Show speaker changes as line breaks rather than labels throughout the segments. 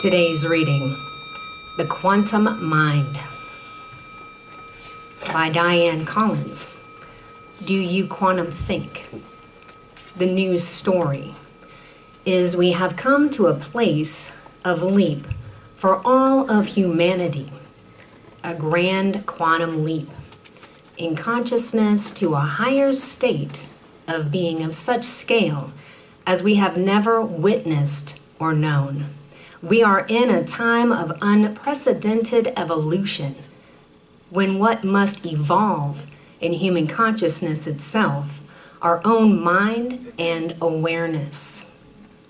Today's reading, The Quantum Mind by Diane Collins. Do you quantum think? The news story is we have come to a place of leap for all of humanity, a grand quantum leap in consciousness to a higher state of being of such scale as we have never witnessed or known. We are in a time of unprecedented evolution when what must evolve in human consciousness itself, our own mind and awareness.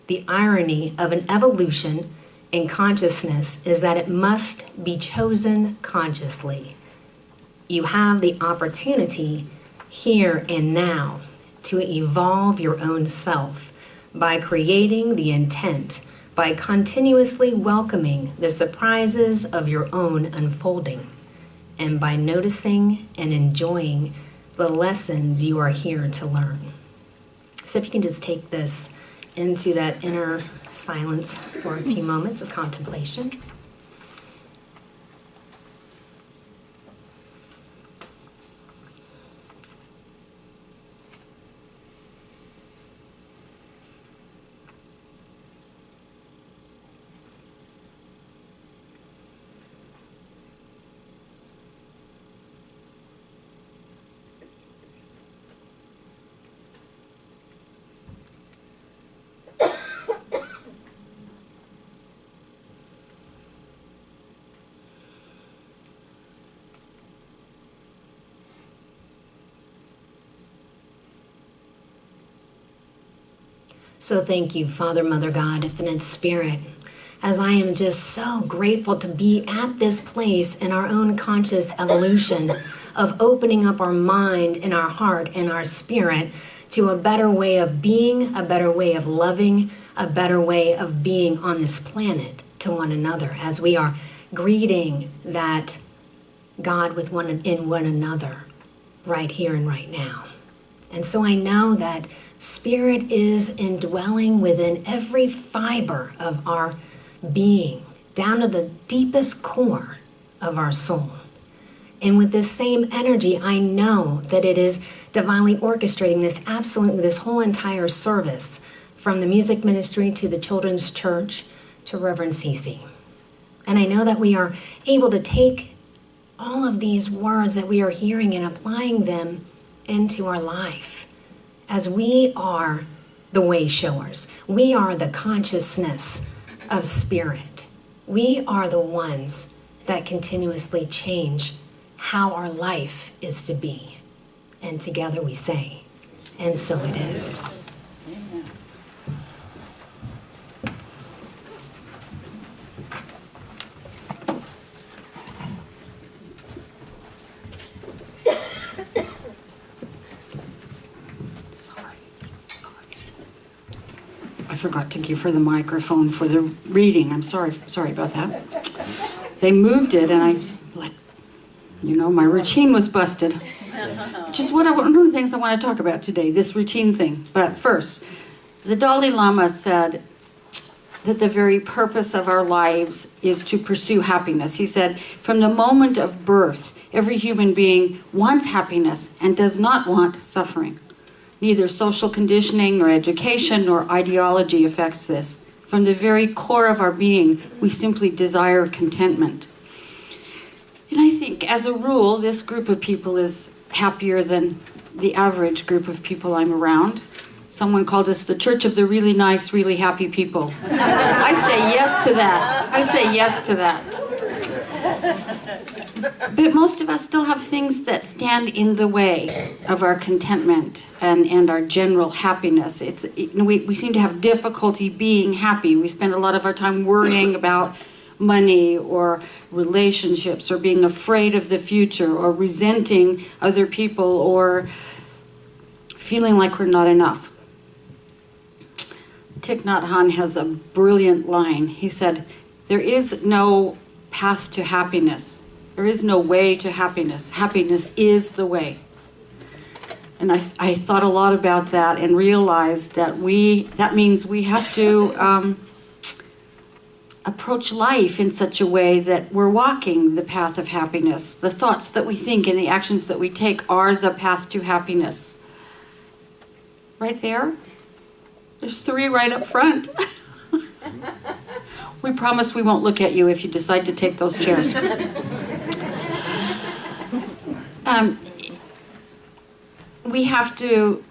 The irony of an evolution in consciousness is that it must be chosen consciously. You have the opportunity here and now to evolve your own self by creating the intent, by continuously welcoming the surprises of your own unfolding, and by noticing and enjoying the lessons you are here to learn. So if you can just take this into that inner silence for a few moments of contemplation. So thank you, Father, Mother, God, Infinite Spirit, as I am just so grateful to be at this place in our own conscious evolution of opening up our mind and our heart and our spirit to a better way of being, a better way of loving, a better way of being on this planet to one another as we are greeting that God with one another right here and right now. And so I know that Spirit is indwelling within every fiber of our being, down to the deepest core of our soul. And with this same energy, I know that it is divinely orchestrating this whole entire service, from the music ministry to the children's church to Reverend Cece. And I know that we are able to take all of these words that we are hearing and applying them into our life. As we are the way showers, we are the consciousness of spirit. We are the ones that continuously change how our life is to be. And together we say, and so it is.
I forgot to give her the microphone for the reading. I'm sorry about that. They moved it and my routine was busted. Which is one of the things I want to talk about today, this routine thing. But first, the Dalai Lama said that the very purpose of our lives is to pursue happiness. He said, from the moment of birth, every human being wants happiness and does not want suffering. Neither social conditioning nor education nor ideology affects this. From the very core of our being, we simply desire contentment. And I think, as a rule, this group of people is happier than the average group of people I'm around. Someone called us the Church of the Really Nice, Really Happy People. I say yes to that. I say yes to that. But most of us still have things that stand in the way of our contentment and our general happiness. We seem to have difficulty being happy. We spend a lot of our time worrying about money or relationships or being afraid of the future or resenting other people or feeling like we're not enough. Thich Nhat Hanh has a brilliant line. He said, there is no path to happiness. There is no way to happiness. Happiness is the way. And I thought a lot about that and realized that that means we have to approach life in such a way that we're walking the path of happiness. The thoughts that we think and the actions that we take are the path to happiness. Right there. There's 3 right up front. We promise we won't look at you if you decide to take those chairs. We have to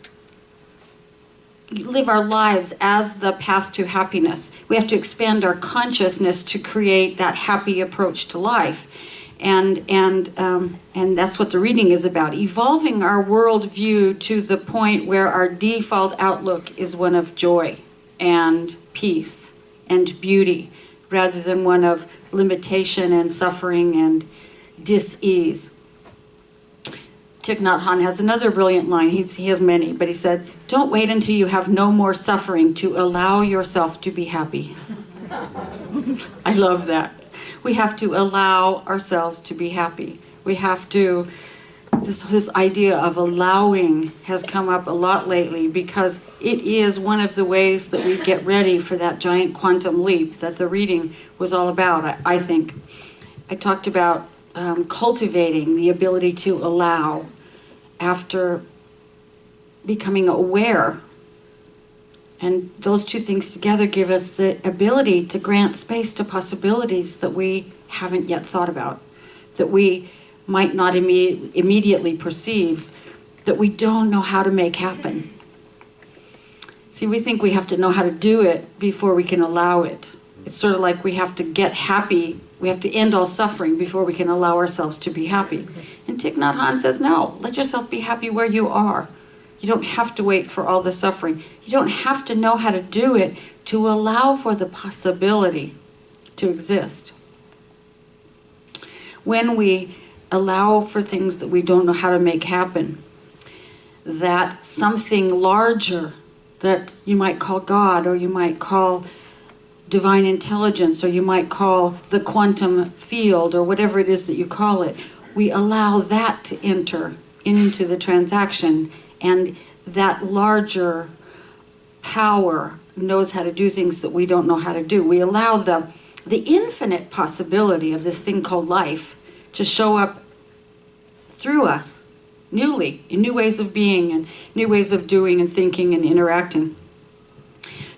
live our lives as the path to happiness. We have to expand our consciousness to create that happy approach to life. And that's what the reading is about. Evolving our worldview to the point where our default outlook is one of joy and peace and beauty, rather than one of limitation and suffering and dis-ease. Thich Nhat Hanh has another brilliant line. He has many, but he said, "Don't wait until you have no more suffering to allow yourself to be happy." I love that. We have to allow ourselves to be happy. We have to, this idea of allowing has come up a lot lately, because it is one of the ways that we get ready for that giant quantum leap that the reading was all about, I think. I talked about cultivating the ability to allow after becoming aware. And those two things together give us the ability to grant space to possibilities that we haven't yet thought about, that we might not immediately perceive, that we don't know how to make happen. See, we think we have to know how to do it before we can allow it. It's sort of like we have to get happy. We have to end all suffering before we can allow ourselves to be happy. And Thich Nhat Hanh says, no, let yourself be happy where you are. You don't have to wait for all the suffering. You don't have to know how to do it to allow for the possibility to exist. When we allow for things that we don't know how to make happen, that something larger that you might call God, or you might call divine intelligence, or you might call the quantum field, or whatever it is that you call it, we allow that to enter into the transaction, and that larger power knows how to do things that we don't know how to do. We allow the infinite possibility of this thing called life to show up through us newly, in new ways of being and new ways of doing and thinking and interacting.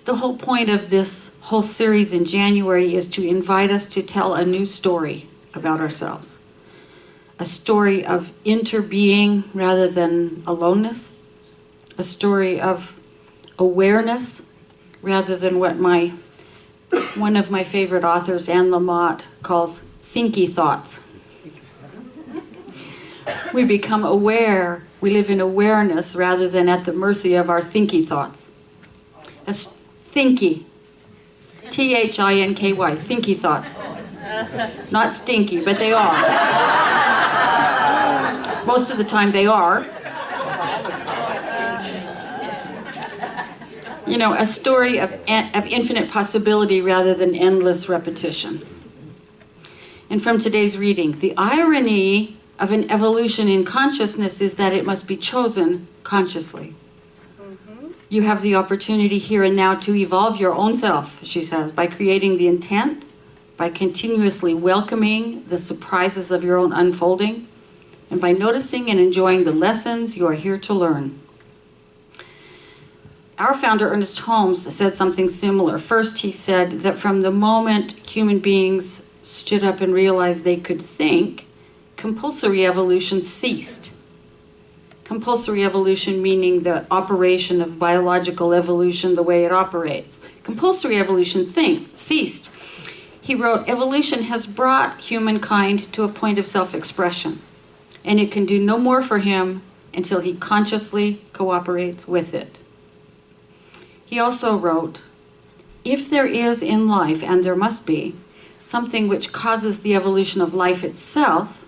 The whole point of this whole series in January is to invite us to tell a new story about ourselves. A story of interbeing rather than aloneness. A story of awareness rather than what one of my favorite authors, Anne Lamott, calls thinky thoughts. We become aware, we live in awareness rather than at the mercy of our thinky thoughts. As thinky, Thinky, thinky thoughts. Not stinky, but they are. Most of the time they are. You know, a story of infinite possibility rather than endless repetition. And from today's reading, the irony of an evolution in consciousness is that it must be chosen consciously. You have the opportunity here and now to evolve your own self, she says, by creating the intent, by continuously welcoming the surprises of your own unfolding, and by noticing and enjoying the lessons you are here to learn. Our founder, Ernest Holmes, said something similar. First, he said that from the moment human beings stood up and realized they could think, compulsory evolution ceased. Compulsory evolution meaning the operation of biological evolution the way it operates. Compulsory evolution ceased. He wrote, evolution has brought humankind to a point of self-expression, and it can do no more for him until he consciously cooperates with it. He also wrote, if there is in life, and there must be, something which causes the evolution of life itself,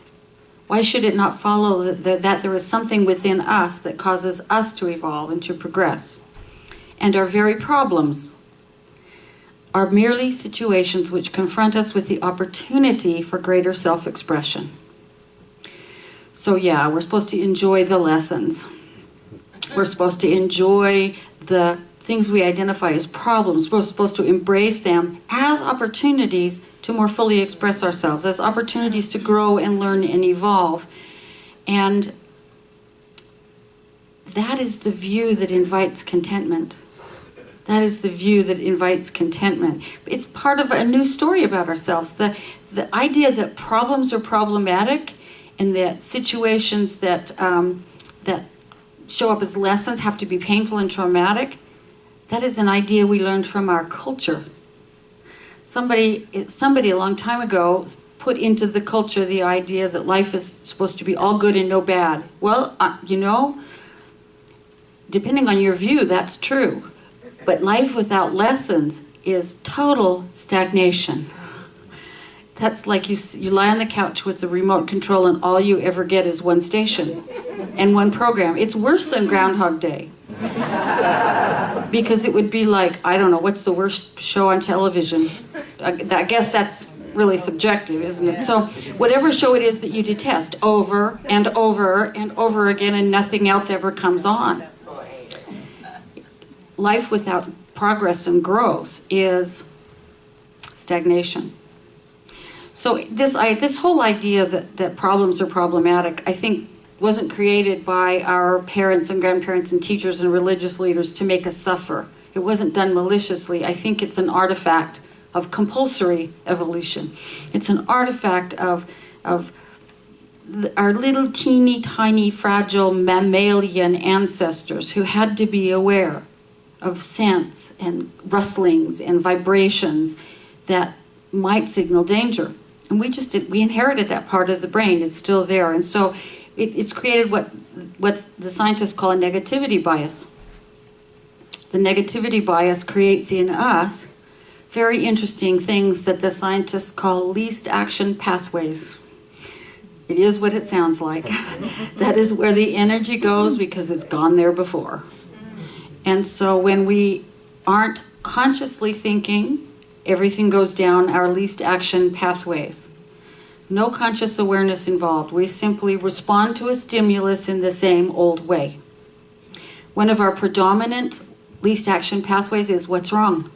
why should it not follow that there is something within us that causes us to evolve and to progress? And our very problems are merely situations which confront us with the opportunity for greater self-expression. So yeah, we're supposed to enjoy the lessons. We're supposed to enjoy the things we identify as problems. We're supposed to embrace them as opportunities to more fully express ourselves, as opportunities to grow and learn and evolve. And that is the view that invites contentment. That is the view that invites contentment. It's part of a new story about ourselves. The idea that problems are problematic and that situations that show up as lessons have to be painful and traumatic, that is an idea we learned from our culture. Somebody a long time ago put into the culture the idea that life is supposed to be all good and no bad. Well, depending on your view, that's true. But life without lessons is total stagnation. That's like you lie on the couch with the remote control and all you ever get is one station and one program. It's worse than Groundhog Day. Because it would be like, I don't know, what's the worst show on television? I guess that's really subjective, isn't it? So whatever show it is that you detest over and over and over again and nothing else ever comes on. Life without progress and growth is stagnation. So this whole idea that problems are problematic, I think, wasn't created by our parents and grandparents and teachers and religious leaders to make us suffer. It wasn't done maliciously. I think it's an artifact of compulsory evolution. It's an artifact of our little teeny tiny fragile mammalian ancestors who had to be aware of scents and rustlings and vibrations that might signal danger. And we inherited that part of the brain. It's still there. And so it's created what the scientists call a negativity bias. The negativity bias creates in us very interesting things that the scientists call least action pathways. It is what it sounds like. That is where the energy goes because it's gone there before. And so when we aren't consciously thinking, everything goes down our least action pathways. No conscious awareness involved. We simply respond to a stimulus in the same old way. One of our predominant least action pathways is what's wrong.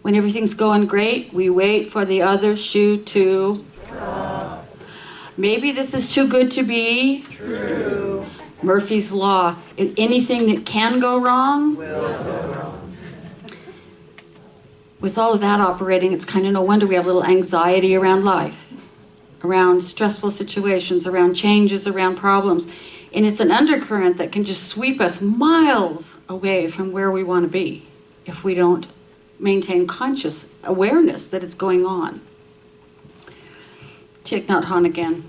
When everything's going great, we wait for the other shoe to drop. Maybe this is too good to be true. Murphy's Law. Anything that can go wrong will go wrong. With all of that operating, it's kind of no wonder we have a little anxiety around life, around stressful situations, around changes, around problems. And it's an undercurrent that can just sweep us miles away from where we want to be if we don't maintain conscious awareness that it's going on. Thich Nhat Hanh again.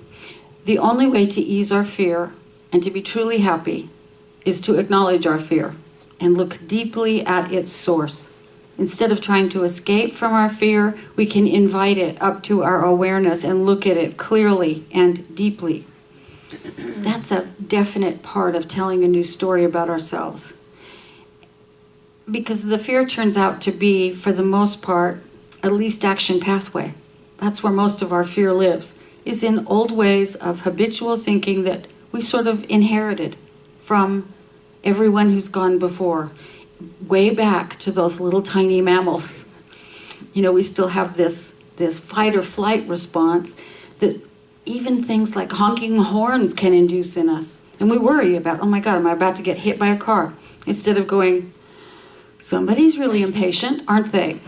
The only way to ease our fear and to be truly happy is to acknowledge our fear and look deeply at its source. Instead of trying to escape from our fear, we can invite it up to our awareness and look at it clearly and deeply. That's a definite part of telling a new story about ourselves. Because the fear turns out to be, for the most part, a least action pathway. That's where most of our fear lives, is in old ways of habitual thinking that we sort of inherited from everyone who's gone before, way back to those little tiny mammals. You know, we still have this fight or flight response that even things like honking horns can induce in us. And we worry about, oh my God, am I about to get hit by a car? Instead of going, somebody's really impatient, aren't they?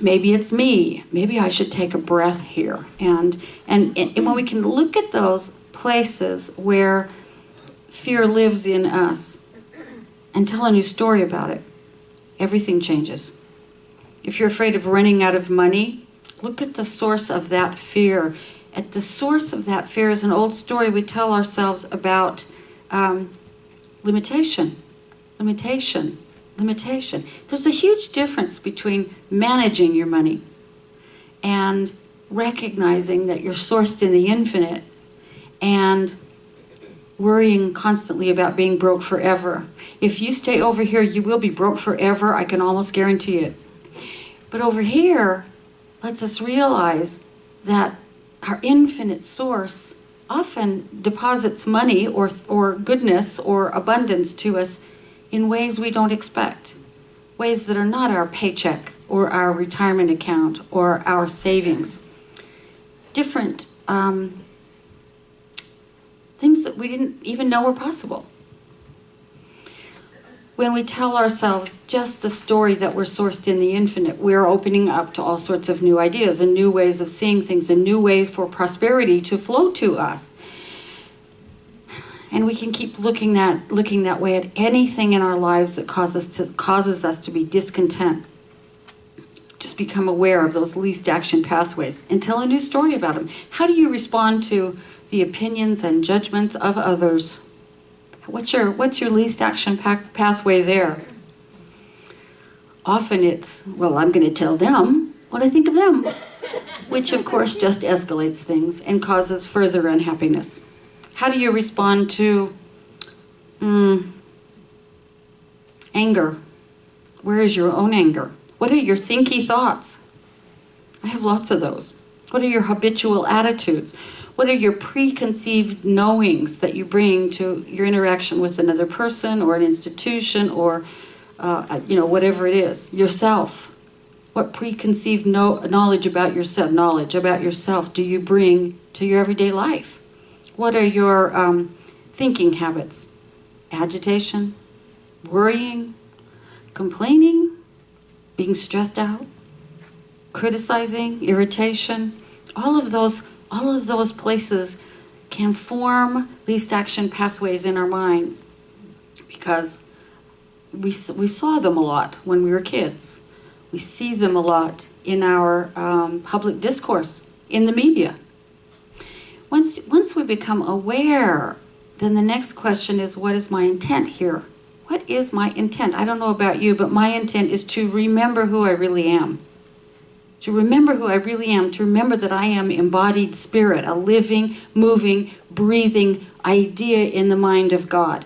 Maybe it's me. Maybe I should take a breath here. And when we can look at those places where fear lives in us and tell a new story about it, everything changes. If you're afraid of running out of money, look at the source of that fear. At the source of that fear is an old story we tell ourselves about limitation. There's a huge difference between managing your money and recognizing that you're sourced in the infinite and worrying constantly about being broke forever. If you stay over here, you will be broke forever. I can almost guarantee it. But over here lets us realize that our infinite source often deposits money or goodness or abundance to us in ways we don't expect. ways that are not our paycheck or our retirement account or our savings. Different things that we didn't even know were possible. When we tell ourselves just the story that we're sourced in the infinite, we're opening up to all sorts of new ideas and new ways of seeing things and new ways for prosperity to flow to us. And we can keep looking that way at anything in our lives that causes us to be discontent. Just become aware of those least action pathways and tell a new story about them. How do you respond to the opinions and judgments of others? What's your least action pathway there? Often it's, well, I'm going to tell them what I think of them, which of course just escalates things and causes further unhappiness. How do you respond to anger? Where is your own anger? What are your thinky thoughts? I have lots of those. What are your habitual attitudes? What are your preconceived knowings that you bring to your interaction with another person or an institution or, whatever it is, yourself? What preconceived knowledge about yourself do you bring to your everyday life? What are your thinking habits? Agitation, worrying, complaining, being stressed out, criticizing, irritation. All of those places can form least action pathways in our minds because we saw them a lot when we were kids. We see them a lot in our public discourse, in the media. Once we become aware, then the next question is, what is my intent here? What is my intent? I don't know about you, but my intent is to remember who I really am. To remember who I really am, to remember that I am embodied spirit, a living, moving, breathing idea in the mind of God,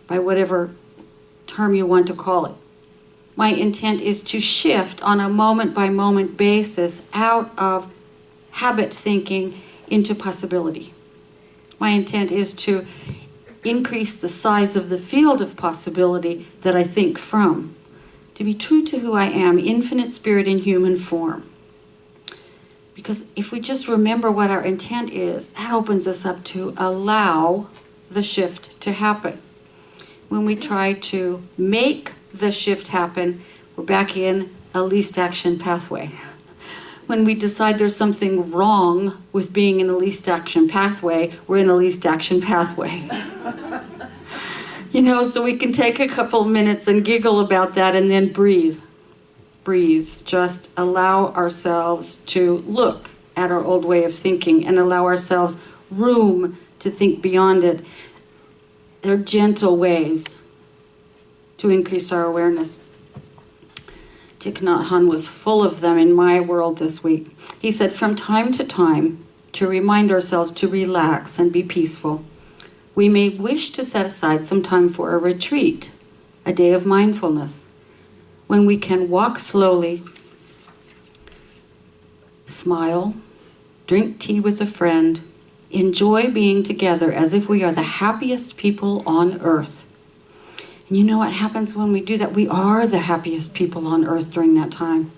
by whatever term you want to call it. My intent is to shift on a moment-by-moment basis out of habit thinking into possibility. My intent is to increase the size of the field of possibility that I think from. To be true to who I am, infinite spirit in human form. Because if we just remember what our intent is, that opens us up to allow the shift to happen. When we try to make the shift happen, we're back in a least action pathway. When we decide there's something wrong with being in a least action pathway, we're in a least action pathway. So we can take a couple of minutes and giggle about that and then breathe. Breathe. Just allow ourselves to look at our old way of thinking and allow ourselves room to think beyond it. They're gentle ways to increase our awareness. Thich Nhat Hanh was full of them in my world this week. He said, from time to time, to remind ourselves to relax and be peaceful, we may wish to set aside some time for a retreat, a day of mindfulness, when we can walk slowly, smile, drink tea with a friend, enjoy being together as if we are the happiest people on earth. And you know what happens when we do that? We are the happiest people on earth during that time.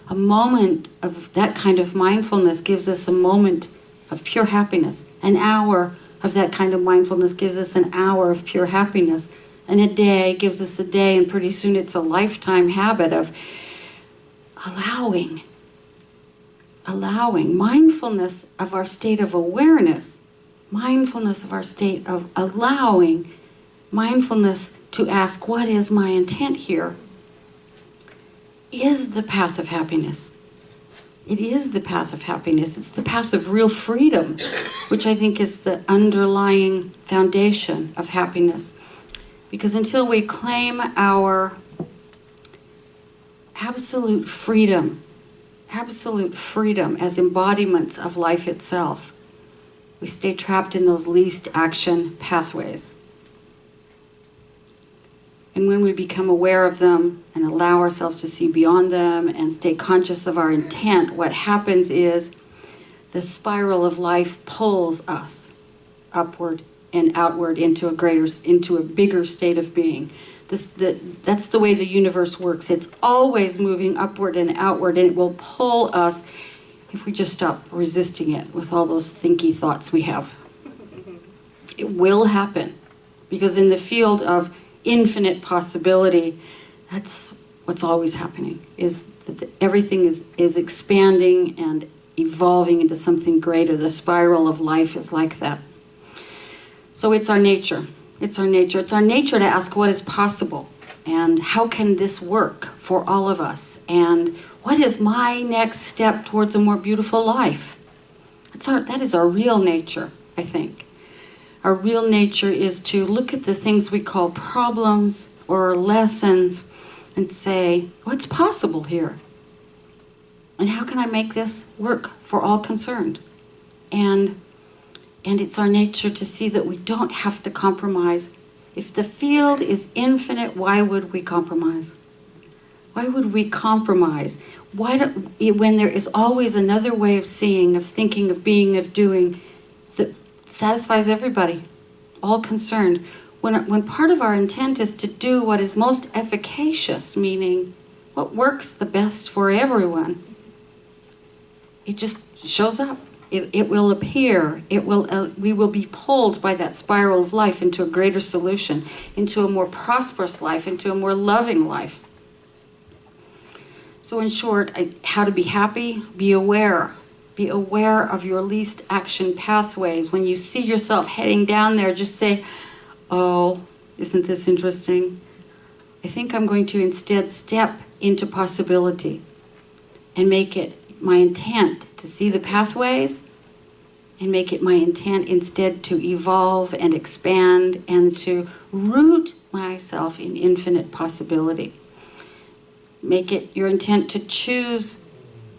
A moment of that kind of mindfulness gives us a moment of pure happiness. An hour of that kind of mindfulness gives us an hour of pure happiness. And a day gives us a day, and pretty soon it's a lifetime habit of allowing mindfulness of our state of awareness, mindfulness of our state of allowing, mindfulness to ask, what is my intent here, is the path of happiness. It is the path of happiness. It's the path of real freedom, which I think is the underlying foundation of happiness. Because until we claim our absolute freedom as embodiments of life itself, we stay trapped in those least action pathways. And when we become aware of them and allow ourselves to see beyond them and stay conscious of our intent, what happens is the spiral of life pulls us upward and outward into a bigger state of being. That's the way the universe works. It's always moving upward and outward, and it will pull us if we just stop resisting it with all those thinky thoughts we have. It will happen, because in the field of infinite possibility, that's what's always happening, is that everything is expanding and evolving into something greater. The spiral of life is like that. So it's our nature. It's our nature. It's our nature to ask what is possible, and how can this work for all of us, and what is my next step towards a more beautiful life. That is our real nature, I think. Our real nature is to look at the things we call problems or lessons and say, what's possible here? And how can I make this work for all concerned? And it's our nature to see that we don't have to compromise. If the field is infinite, why would we compromise? Why would we compromise? When there is always another way of seeing, of thinking, of being, of doing, that satisfies everybody, all concerned. When part of our intent is to do what is most efficacious, meaning what works the best for everyone, it just shows up. It will appear. We will be pulled by that spiral of life into a greater solution, into a more prosperous life, into a more loving life. So in short, how to be happy? Be aware. Be aware of your least action pathways. When you see yourself heading down there, just say, oh, isn't this interesting? I think I'm going to instead step into possibility and make it my intent to see the pathways, and make it my intent instead to evolve and expand and to root myself in infinite possibility. Make it your intent to choose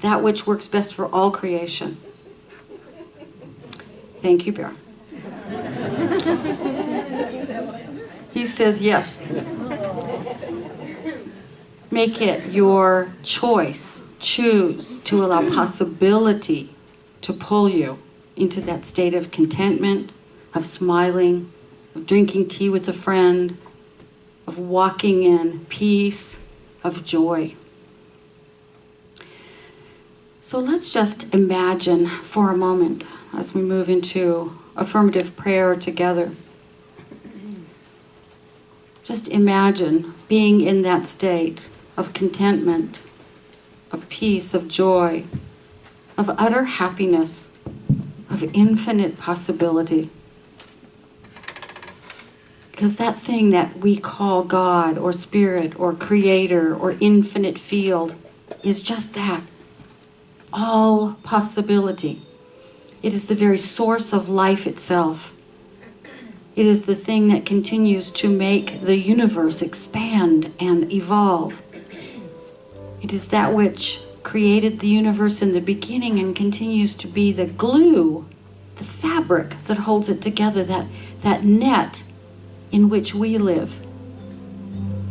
that which works best for all creation. Thank you, Bear. He says yes. Make it your choice. Choose to allow possibility to pull you into that state of contentment, of smiling, of drinking tea with a friend, of walking in peace, of joy. So let's just imagine for a moment, as we move into affirmative prayer together, just imagine being in that state of contentment, of peace, of joy, of utter happiness, of infinite possibility. Because that thing that we call God or Spirit or Creator or infinite field is just that, all possibility. It is the very source of life itself. It is the thing that continues to make the universe expand and evolve. It is that which created the universe in the beginning and continues to be the glue, the fabric that holds it together, that net in which we live.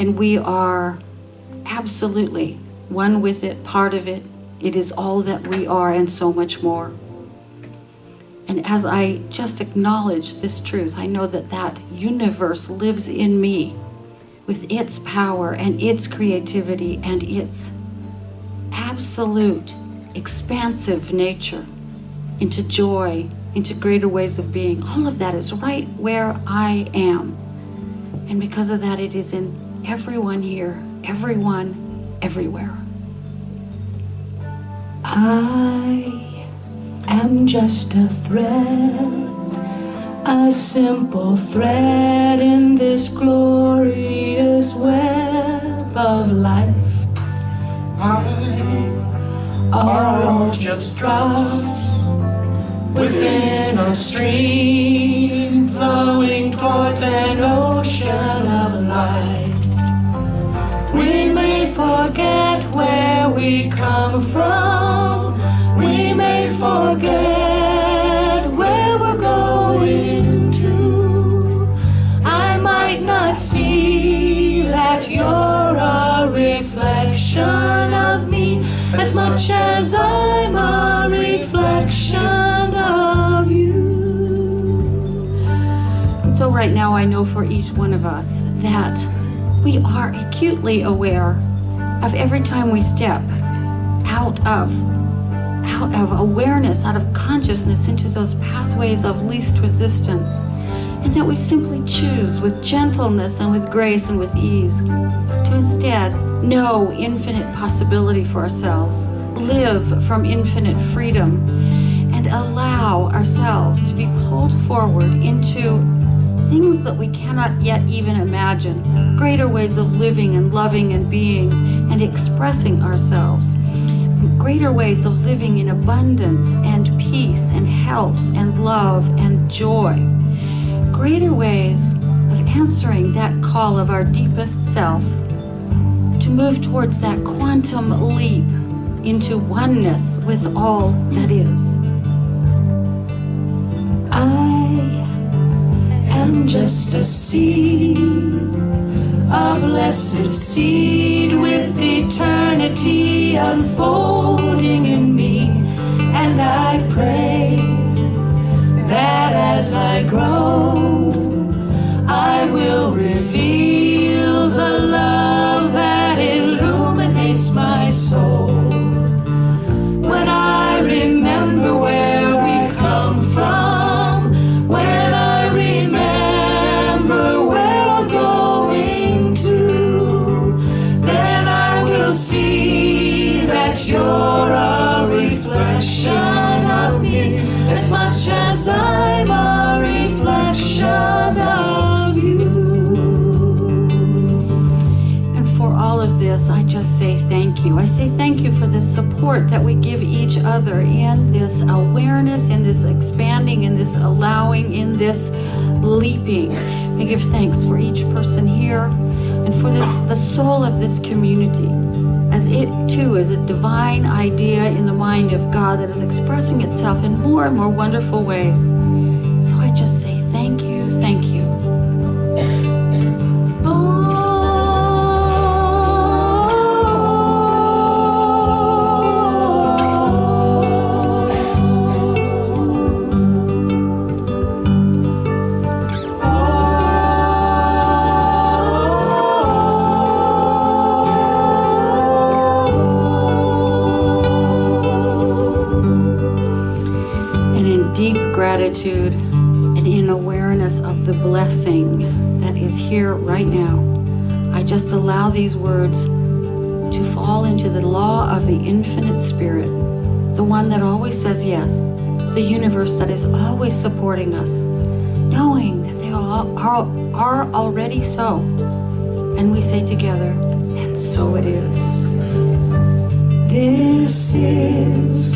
And we are absolutely one with it, part of it. It is all that we are and so much more. And as I just acknowledge this truth, I know that that universe lives in me with its power and its creativity and its absolute expansive nature into joy, into greater ways of being. All of that is right where I am. And because of that, it is in everyone here, everyone, everywhere.
I am just a thread, a simple thread in this glorious web of life. Are all just drops within a stream flowing towards an ocean of light. We may forget where we come from. We may forget where we're going to. I might not see that you're a reflection of me as much as I'm a reflection of you.
So right now I know for each one of us that we are acutely aware of every time we step out of awareness, out of consciousness into those pathways of least resistance, and that we simply choose with gentleness and with grace and with ease to instead know infinite possibility for ourselves, live from infinite freedom, and allow ourselves to be pulled forward into things that we cannot yet even imagine, greater ways of living and loving and being and expressing ourselves, greater ways of living in abundance and peace and health and love and joy, greater ways of answering that call of our deepest self to move towards that quantum leap into oneness with all that is.
I am just a seed, a blessed seed with eternity unfolding in me, and I pray that as I grow, I will reveal the love that illuminates my soul. When I remember where we come from, when I remember where I'm going to, then I will see that you're a reflection of me as much as I'm a reflection of you.
And for all of this, I just say thank you. I say thank you for the support that we give each other in this awareness, in this expanding, in this allowing, in this leaping. I give thanks for each person here and for this, the soul of this community, as it too is a divine idea in the mind of God that is expressing itself in more and more wonderful ways. So I just say thank you, thank you. Gratitude and in awareness of the blessing that is here right now, I just allow these words to fall into the law of the infinite spirit, the one that always says yes, the universe that is always supporting us, knowing that they are already so. And we say together, and so it is.
This is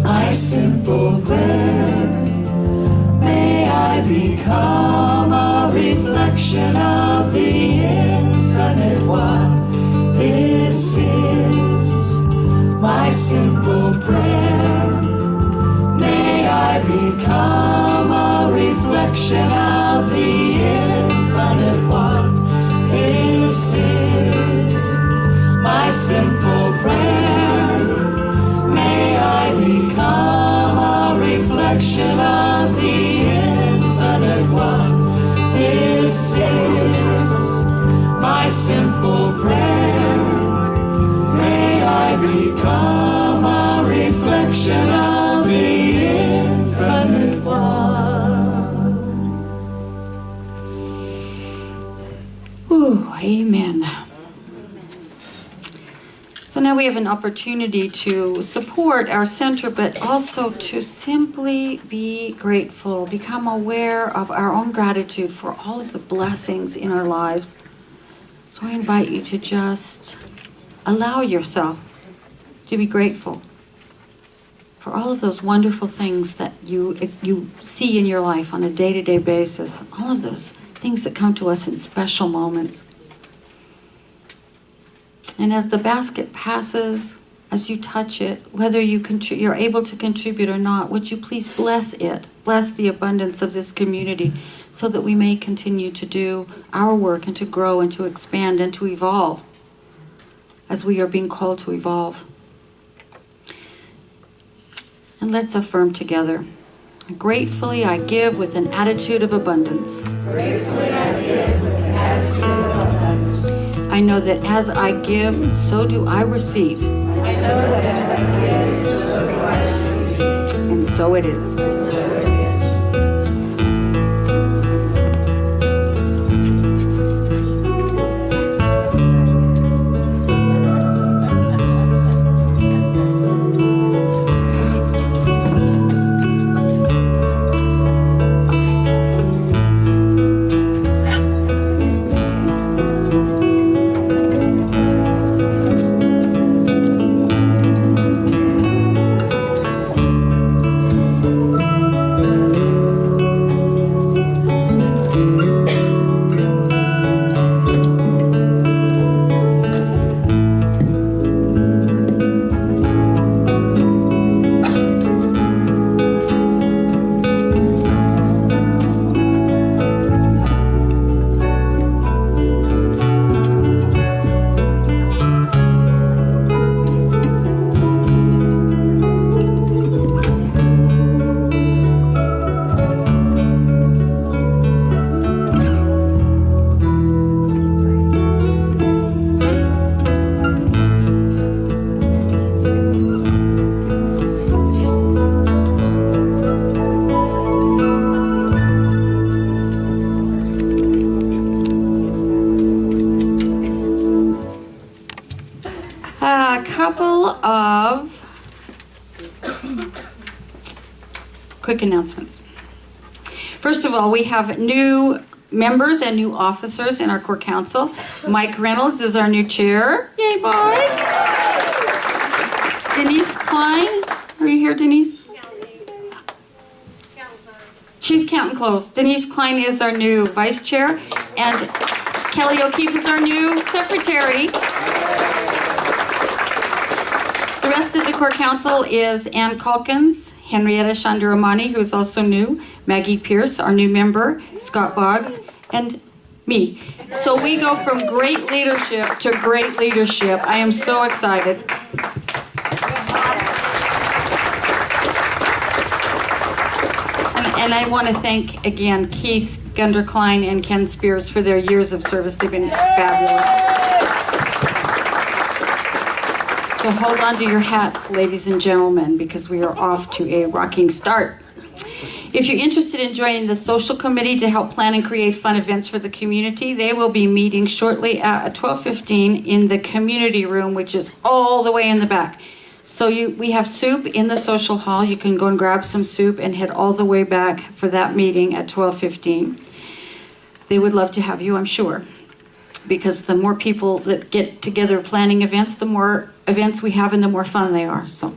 my simple prayer. May I become a reflection of the infinite one. This is my simple prayer. May I become a reflection of the infinite one. This is my simple prayer. May I become a reflection of the infinite one. This is my simple prayer. May I become a reflection of the infinite one.
Ooh, amen. So now we have an opportunity to support our center, but also to simply be grateful, become aware of our own gratitude for all of the blessings in our lives. So I invite you to just allow yourself to be grateful for all of those wonderful things that you see in your life on a day-to-day basis, all of those things that come to us in special moments. And as the basket passes, as you touch it, whether you're able to contribute or not, would you please bless it, bless the abundance of this community, so that we may continue to do our work and to grow and to expand and to evolve as we are being called to evolve. And let's affirm together. Gratefully I give with an attitude of abundance.
Gratefully I give with an attitude of abundance.
I know that as I give, so do I receive.
I know that as I give, so do I receive.
And so it is. A couple of quick announcements. First of all, we have new members and new officers in our core council. Mike Reynolds is our new chair. Yay, boy! Denise Klein. Are you here, Denise? She's counting close. Denise Klein is our new vice chair, and Kelly O'Keefe is our new secretary. The rest of the core council is Ann Calkins, Henrietta Chanduramani, who is also new, Maggie Pierce, our new member, Scott Boggs, and me. So we go from great leadership to great leadership. I am so excited. And I want to thank again Keith Gunderklein and Ken Spears for their years of service. They've been fabulous. So hold on to your hats, ladies and gentlemen, because we are off to a rocking start. If you're interested in joining the social committee to help plan and create fun events for the community, they will be meeting shortly at 12:15 in the community room, which is all the way in the back. So we have soup in the social hall. You can go and grab some soup and head all the way back for that meeting at 12:15. They would love to have you, I'm sure, because the more people that get together planning events, the more events we have and the more fun they are. So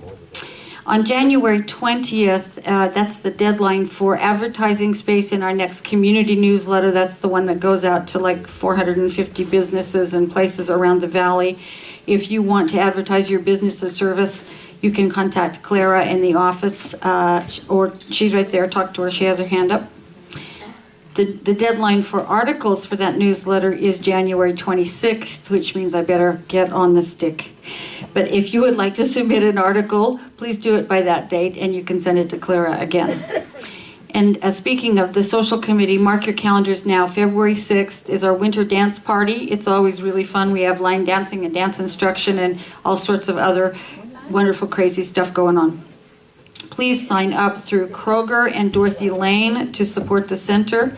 on January 20th, that's the deadline for advertising space in our next community newsletter. That's the one that goes out to like 450 businesses and places around the valley. If you want to advertise your business or service, you can contact Clara in the office, or she's right there. Talk to her. She has her hand up. The deadline for articles for that newsletter is January 26th, which means I better get on the stick. But if you would like to submit an article, please do it by that date, and you can send it to Clara again. And speaking of the social committee, mark your calendars now. February 6th is our winter dance party. It's always really fun. We have line dancing and dance instruction and all sorts of other wonderful, crazy stuff going on. Please sign up through Kroger and Dorothy Lane to support the center.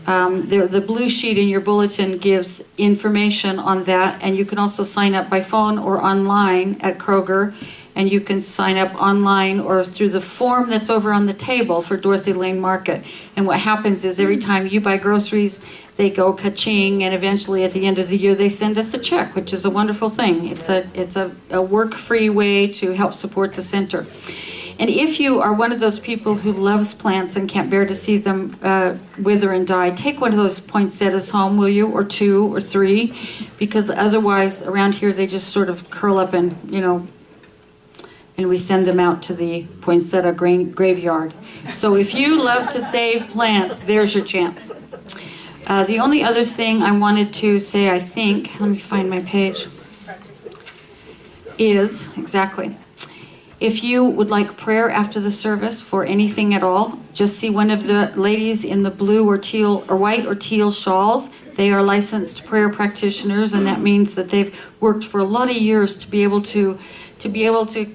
The blue sheet in your bulletin gives information on that, and you can also sign up by phone or online at Kroger, and you can sign up online or through the form that's over on the table for Dorothy Lane Market. And what happens is every time you buy groceries, they go ka-ching, and eventually at the end of the year they send us a check, which is a wonderful thing. It's a work-free way to help support the center. And if you are one of those people who loves plants and can't bear to see them wither and die, take one of those poinsettias home, will you? Or 2 or 3, because otherwise around here they just sort of curl up and, and we send them out to the poinsettia graveyard. So if you love to save plants, there's your chance. The only other thing I wanted to say, I think, let me find my page, is, exactly, if you would like prayer after the service for anything at all, just see one of the ladies in the blue or teal or white or teal shawls. They are licensed prayer practitioners, and that means that they've worked for a lot of years to be able to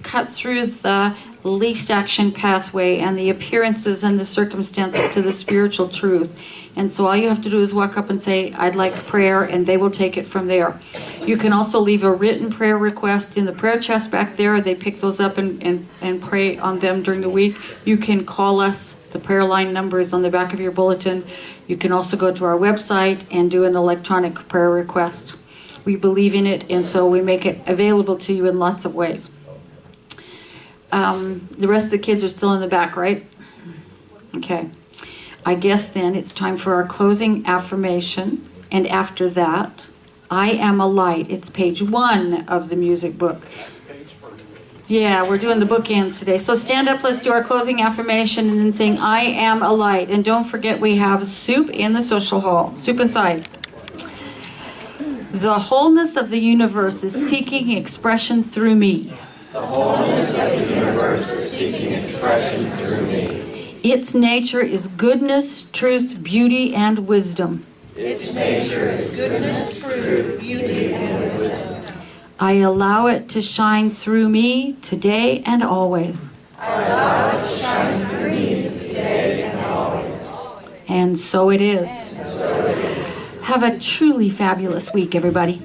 cut through the least action pathway and the appearances and the circumstances to the spiritual truth. And so all you have to do is walk up and say, I'd like prayer, and they will take it from there. You can also leave a written prayer request in the prayer chest back there. They pick those up and pray on them during the week. You can call us. The prayer line number is on the back of your bulletin. You can also go to our website and do an electronic prayer request. We believe in it, and so we make it available to you in lots of ways. The rest of the kids are still in the back, right? Okay. I guess then it's time for our closing affirmation. And after that, I am a light. It's page 1 of the music book. Yeah, we're doing the bookends today. So stand up, let's do our closing affirmation and then sing, I am a light. And don't forget we have soup in the social hall. Soup inside. The wholeness of the universe is seeking expression through me.
The wholeness of the universe is seeking expression through me.
Its nature is goodness, truth, beauty, and wisdom.
Its nature is goodness, truth, beauty, and wisdom.
I allow it to shine through me today and always.
I allow it to shine through me today and always.
And so it is.
And so it is.
Have a truly fabulous week, everybody.